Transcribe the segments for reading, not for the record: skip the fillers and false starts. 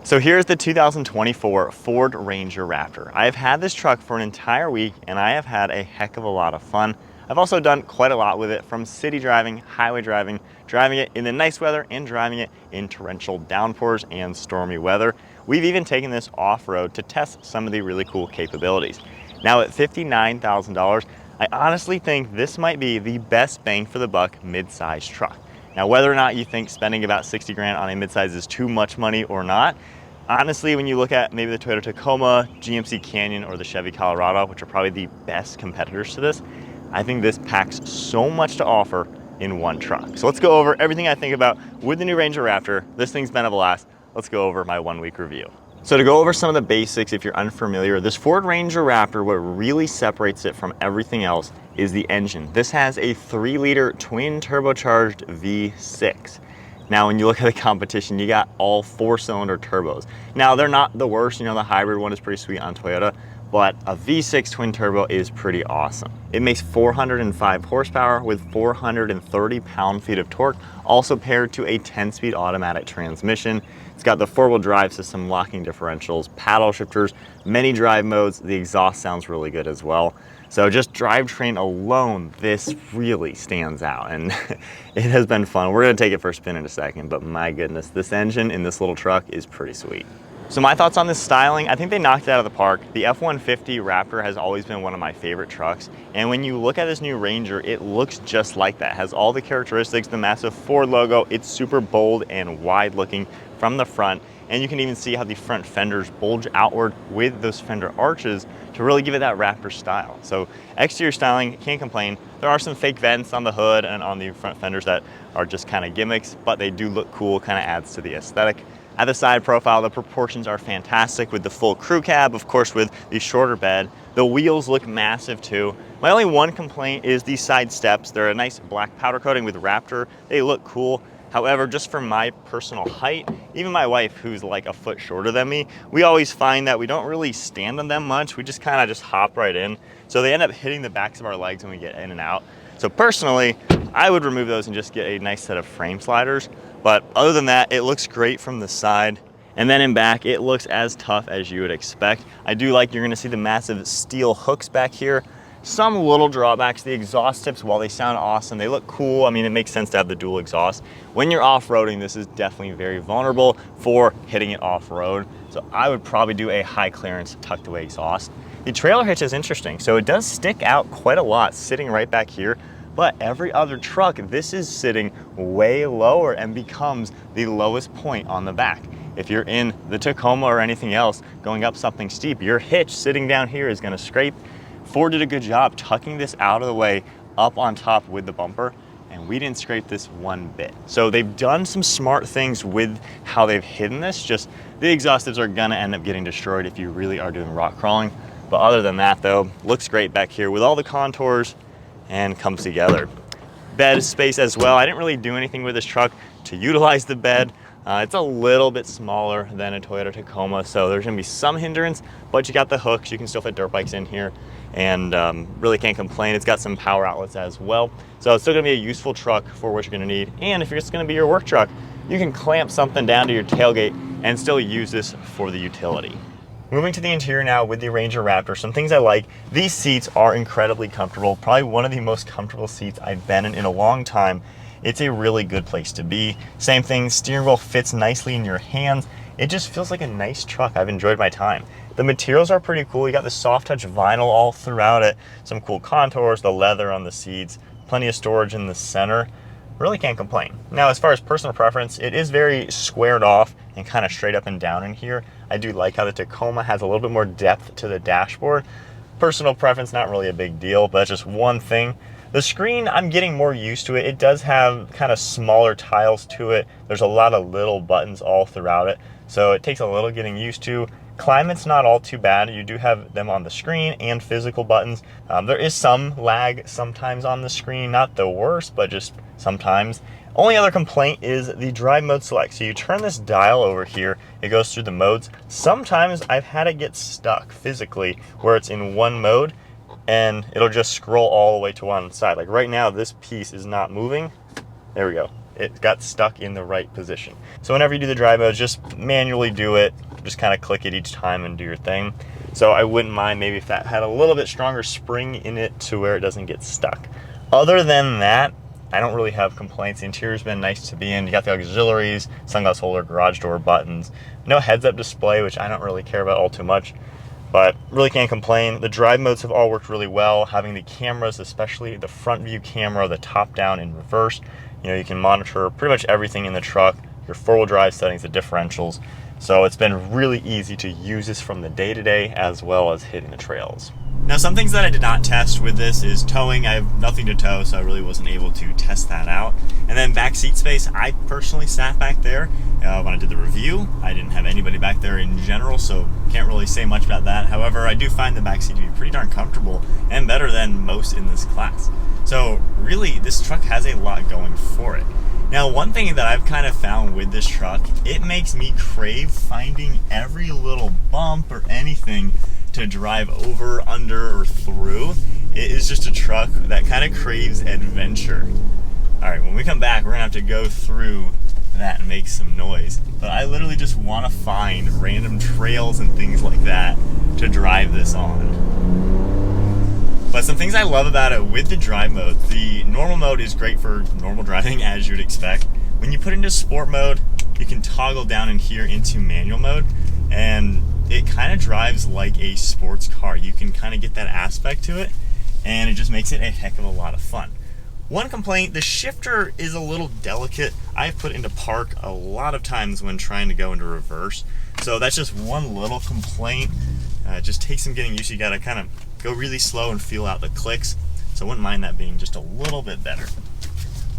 So here's the 2024 Ford Ranger Raptor. I've had this truck for an entire week and I have had a heck of a lot of fun. I've also done quite a lot with it, from city driving, highway driving, driving it in the nice weather, and driving it in torrential downpours and stormy weather. We've even taken this off-road to test some of the really cool capabilities. Now at $59,000, I honestly think this might be the best bang for the buck mid-size truck. Now, whether or not you think spending about 60 grand on a midsize is too much money or not, honestly, when you look at maybe the Toyota Tacoma, GMC Canyon, or the Chevy Colorado, which are probably the best competitors to this, I think this packs so much to offer in one truck. So let's go over everything I think about with the new Ranger Raptor. This thing's been a blast. Let's go over my 1 week review. So to go over some of the basics, if you're unfamiliar, this Ford Ranger Raptor, what really separates it from everything else is the engine. This has a 3-liter twin turbocharged V6. Now, when you look at the competition, you got all 4-cylinder turbos. Now, they're not the worst. You know, the hybrid one is pretty sweet on Toyota, but a V6 twin turbo is pretty awesome. It makes 405 horsepower with 430 pound-feet of torque, also paired to a 10-speed automatic transmission. It's got the 4-wheel drive system, locking differentials, paddle shifters, many drive modes. The exhaust sounds really good as well. So just drivetrain alone, this really stands out, and it has been fun. We're gonna take it for a spin in a second, but my goodness, this engine in this little truck is pretty sweet. So my thoughts on this styling, I think they knocked it out of the park. The F150 Raptor has always been one of my favorite trucks. And when you look at this new Ranger, it looks just like that. It has all the characteristics, the massive Ford logo. It's super bold and wide looking from the front. And you can even see how the front fenders bulge outward with those fender arches to really give it that Raptor style. So exterior styling, can't complain. There are some fake vents on the hood and on the front fenders that are just kind of gimmicks, but they do look cool, kind of adds to the aesthetic. At the side profile, the proportions are fantastic with the full crew cab, of course, with the shorter bed. The wheels look massive too. My only one complaint is these side steps. They're a nice black powder coating with Raptor. They look cool. However, just for my personal height, even my wife, who's like a foot shorter than me, we always find that we don't really stand on them much. We just kind of just hop right in. So they end up hitting the backs of our legs when we get in and out. So personally, I would remove those and just get a nice set of frame sliders. But other than that, it looks great from the side. And then in back, it looks as tough as you would expect. I do like you're gonna see the massive steel hooks back here. Some little drawbacks, the exhaust tips, while they sound awesome, they look cool. I mean, it makes sense to have the dual exhaust. When you're off-roading, this is definitely very vulnerable for hitting it off-road. So I would probably do a high clearance tucked away exhaust. The trailer hitch is interesting. So it does stick out quite a lot sitting right back here. But every other truck, this is sitting way lower and becomes the lowest point on the back. If you're in the Tacoma or anything else going up something steep, your hitch sitting down here is gonna scrape. Ford did a good job tucking this out of the way up on top with the bumper, and we didn't scrape this one bit. So they've done some smart things with how they've hidden this. Just the exhaust tips are gonna end up getting destroyed if you really are doing rock crawling. But other than that though, looks great back here with all the contours and comes together. Bed space as well. I didn't really do anything with this truck to utilize the bed. It's a little bit smaller than a Toyota Tacoma, so there's gonna be some hindrance, but you got the hooks. You can still fit dirt bikes in here, and really can't complain. It's got some power outlets as well. So it's still gonna be a useful truck for what you're gonna need. And if it's gonna be your work truck, you can clamp something down to your tailgate and still use this for the utility. Moving to the interior now with the Ranger Raptor, some things I like. These seats are incredibly comfortable. Probably one of the most comfortable seats I've been in a long time. It's a really good place to be. Same thing, steering wheel fits nicely in your hands. It just feels like a nice truck. I've enjoyed my time. The materials are pretty cool. You got the soft touch vinyl all throughout it. Some cool contours, the leather on the seats, plenty of storage in the center. Really can't complain. Now, as far as personal preference, it is very squared off and kind of straight up and down in here. I do like how the Tacoma has a little bit more depth to the dashboard. Personal preference, not really a big deal, but that's just one thing. The screen, I'm getting more used to it. It does have kind of smaller tiles to it. There's a lot of little buttons all throughout it, so it takes a little getting used to. Climate's not all too bad. You do have them on the screen and physical buttons. There is some lag sometimes on the screen, not the worst, but just sometimes. Only other complaint is the drive mode select. So you turn this dial over here, it goes through the modes. Sometimes I've had it get stuck physically where it's in one mode and it'll just scroll all the way to one side. Like right now, this piece is not moving. There we go. it got stuck in the right position. So whenever you do the drive modes, just manually do it, just kind of click it each time and do your thing. So I wouldn't mind maybe if that had a little bit stronger spring in it to where it doesn't get stuck. Other than that, I don't really have complaints. The interior's been nice to be in. You got the auxiliaries, sunglass holder, garage door buttons, no heads-up display, which I don't really care about all too much, but really can't complain. The drive modes have all worked really well. Having the cameras, especially the front view camera, the top down and reverse, you can monitor pretty much everything in the truck, your four-wheel drive settings, the differentials. So it's been really easy to use this from the day-to-day as well as hitting the trails. Now, some things that I did not test with this is towing. I have nothing to tow, so I really wasn't able to test that out. And then back seat space, I personally sat back there when I did the review. I didn't have anybody back there in general, so can't really say much about that. However, I do find the back seat to be pretty darn comfortable and better than most in this class. So really, this truck has a lot going for it. Now, one thing that I've kind of found with this truck, it makes me crave finding every little bump or anything to drive over, under, or through. It is just a truck that kind of craves adventure. All right, when we come back, we're gonna have to go through that and make some noise. But I literally just want to find random trails and things like that to drive this on. But some things I love about it with the drive mode, the normal mode is great for normal driving as you'd expect. When you put into sport mode, you can toggle down in here into manual mode, and it kind of drives like a sports car. You can kind of get that aspect to it, and it just makes it a heck of a lot of fun. One complaint, the shifter is a little delicate. I've put into park a lot of times when trying to go into reverse. So that's just one little complaint. It just takes some getting used to. You gotta kind of go really slow and feel out the clicks. So I wouldn't mind that being just a little bit better.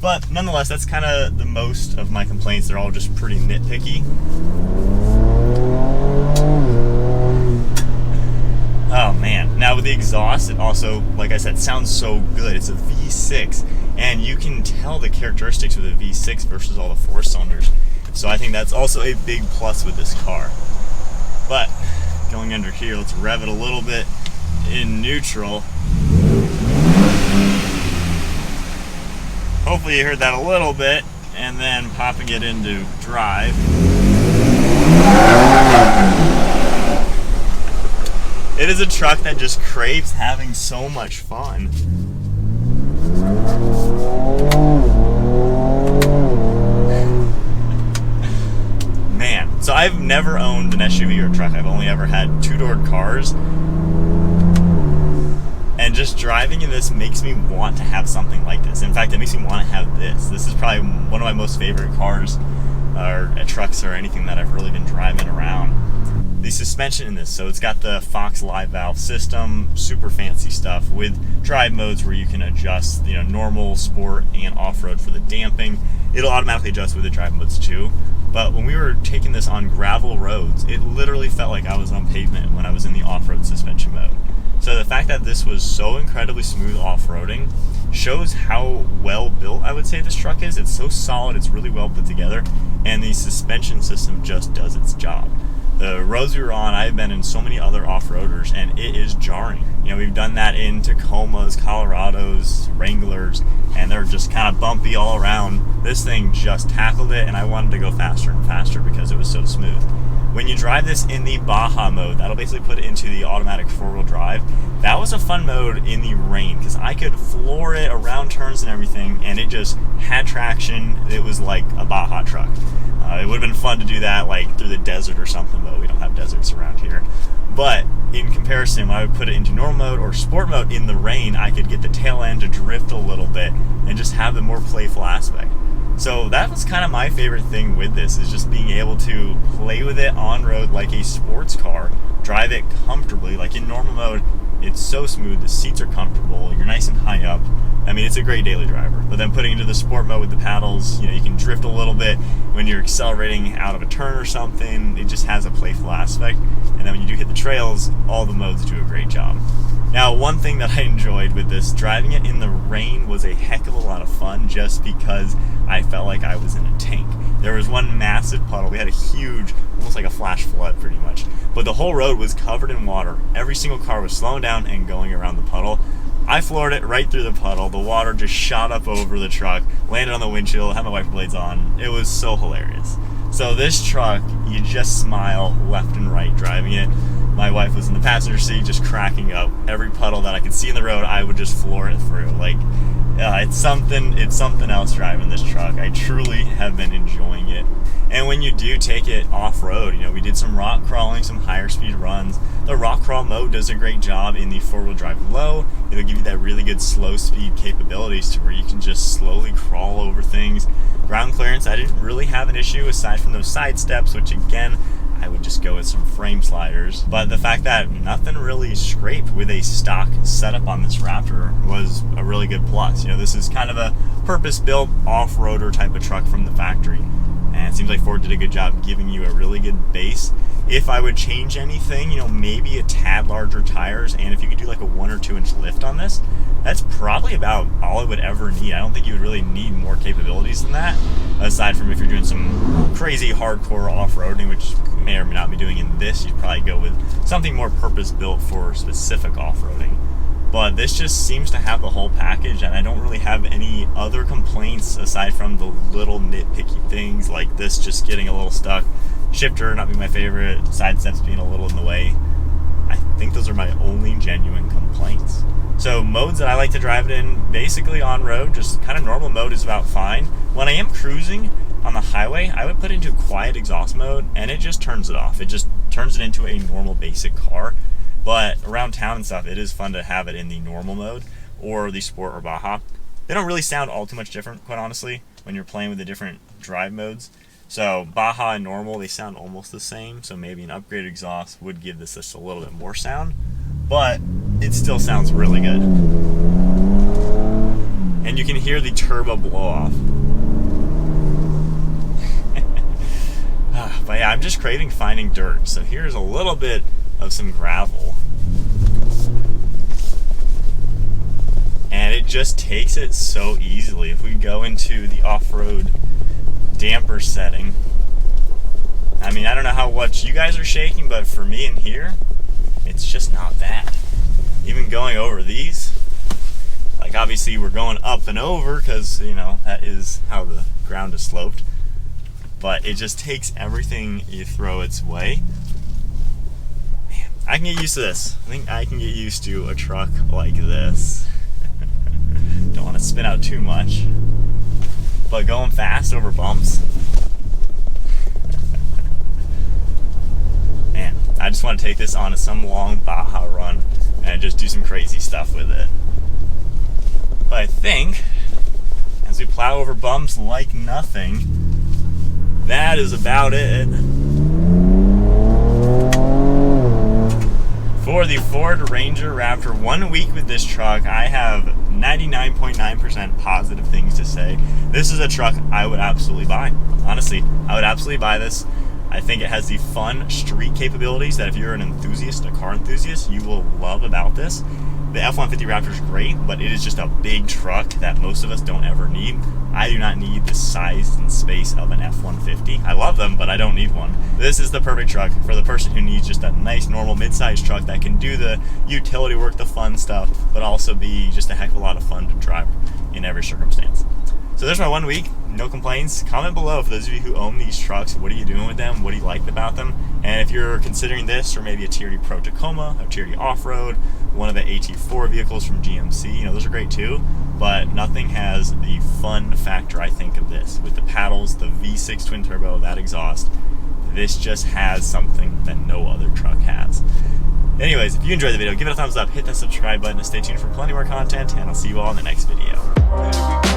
But nonetheless, that's kind of the most of my complaints. They're all just pretty nitpicky. Oh man, now with the exhaust, it also, like I said, sounds so good. It's a V6, and you can tell the characteristics with a V6 versus all the four cylinders. So I think that's also a big plus with this car. But going under here, let's rev it a little bit in neutral. Hopefully you heard that a little bit, and then popping it into drive. It is a truck that just craves having so much fun. Man, so I've never owned an SUV or a truck. I've only ever had two-doored cars. And just driving in this makes me want to have something like this. In fact, it makes me want to have this. This is probably one of my most favorite cars, or trucks, or anything that I've really been driving around. The suspension in this, so it's got the Fox live valve system, super fancy stuff with drive modes where you can adjust, normal, sport, and off-road for the damping. It'll automatically adjust with the drive modes too. But when we were taking this on gravel roads, it literally felt like I was on pavement when I was in the off-road suspension mode. So the fact that this was so incredibly smooth off-roading shows how well built I would say this truck is. It's so solid, it's really well put together, and the suspension system just does its job. The roads we were on, I've been in so many other off-roaders, and it is jarring. We've done that in Tacomas, Colorados, Wranglers, and they're just kind of bumpy all around. This thing just tackled it, and I wanted to go faster and faster because it was so smooth. When you drive this in the Baja mode, that'll basically put it into the automatic four-wheel drive. That was a fun mode in the rain because I could floor it around turns and everything, and it just had traction. It was like a Baja truck. It would have been fun to do that like through the desert or something, but we don't have deserts around here. But in comparison, when I would put it into normal mode or sport mode in the rain, I could get the tail end to drift a little bit and just have the more playful aspect. So that was kind of my favorite thing with this, is just being able to play with it on road like a sports car, drive it comfortably. Like in normal mode, it's so smooth, the seats are comfortable, you're nice and high up. I mean, it's a great daily driver. But then putting into the sport mode with the paddles, you can drift a little bit when you're accelerating out of a turn or something. It just has a playful aspect. And then when you do hit the trails, all the modes do a great job. Now, one thing that I enjoyed with this, driving it in the rain was a heck of a lot of fun just because I felt like I was in a tank. There was one massive puddle. We had a huge, almost like a flash flood pretty much. But the whole road was covered in water. Every single car was slowing down and going around the puddle. I floored it right through the puddle. The water just shot up over the truck, landed on the windshield, had my wiper blades on. It was so hilarious. So this truck, you just smile left and right driving it. My wife was in the passenger seat just cracking up. Every puddle that I could see in the road, I would just floor it through. Like, it's something else driving this truck. I truly have been enjoying it. And when you do take it off-road, you know, we did some rock crawling, some higher speed runs. The rock crawl mode does a great job in the four-wheel drive low. It'll give you that really good slow speed capabilities to where you can just slowly crawl over things. Ground clearance, I didn't really have an issue aside from those side steps, which again, I would just go with some frame sliders. But the fact that nothing really scraped with a stock setup on this Raptor was a really good plus. You know, this is kind of a purpose-built off-roader type of truck from the factory. And it seems like Ford did a good job giving you a really good base. If I would change anything, you know, maybe a tad larger tires, and if you could do like a 1 or 2 inch lift on this, that's probably about all I would ever need. I don't think you would really need more capabilities than that, aside from if you're doing some crazy hardcore off-roading, which you may or may not be doing in this. You'd probably go with something more purpose-built for specific off-roading. But this just seems to have the whole package, and I don't really have any other complaints aside from the little nitpicky things like this just getting a little stuck, shifter not being my favorite, side steps being a little in the way. I think those are my only genuine complaints. So modes that I like to drive it in, basically on road, just kind of normal mode is about fine. When I am cruising on the highway, I would put it into quiet exhaust mode, and it just turns it off. It just turns it into a normal basic car. But around town and stuff, it is fun to have it in the normal mode or the sport or Baja. They don't really sound all too much different, quite honestly, when you're playing with the different drive modes. So Baja and normal, they sound almost the same, so maybe an upgraded exhaust would give this just a little bit more sound, but it still sounds really good. And you can hear the turbo blow off. But yeah, I'm just craving finding dirt, so here's a little bit of some gravel. And it just takes it so easily. If we go into the off-road damper setting, I mean, I don't know how much you guys are shaking, but for me in here, it's just not bad. Even going over these, like obviously we're going up and over because, you know, that is how the ground is sloped. But it just takes everything you throw its way. I can get used to this. I think I can get used to a truck like this. Don't want to spin out too much, but going fast over bumps. Man, I just want to take this on some long Baja run and just do some crazy stuff with it. But I think as we plow over bumps like nothing, that is about it for the Ford Ranger Raptor. 1 week with this truck, I have 99.9% positive things to say. This is a truck I would absolutely buy. Honestly, I would absolutely buy this. I think it has the fun street capabilities that if you're an enthusiast, a car enthusiast, you will love about this. The F150 Raptor is great, but it is just a big truck that most of us don't ever need. I do not need the size and space of an F150. I love them, but I don't need one. This is the perfect truck for the person who needs just a nice, normal, mid-sized truck that can do the utility work, the fun stuff, but also be just a heck of a lot of fun to drive in every circumstance. So there's my 1 week, no complaints. Comment below for those of you who own these trucks. What are you doing with them? What do you like about them? And if you're considering this, or maybe a Tier D Pro Tacoma, a Tier D Off-Road, one of the AT4 vehicles from GMC, you know, those are great too, but nothing has the fun factor, I think, of this. With the paddles, the V6 twin turbo, that exhaust, this just has something that no other truck has. Anyways, if you enjoyed the video, give it a thumbs up, hit that subscribe button, and stay tuned for plenty more content, and I'll see you all in the next video.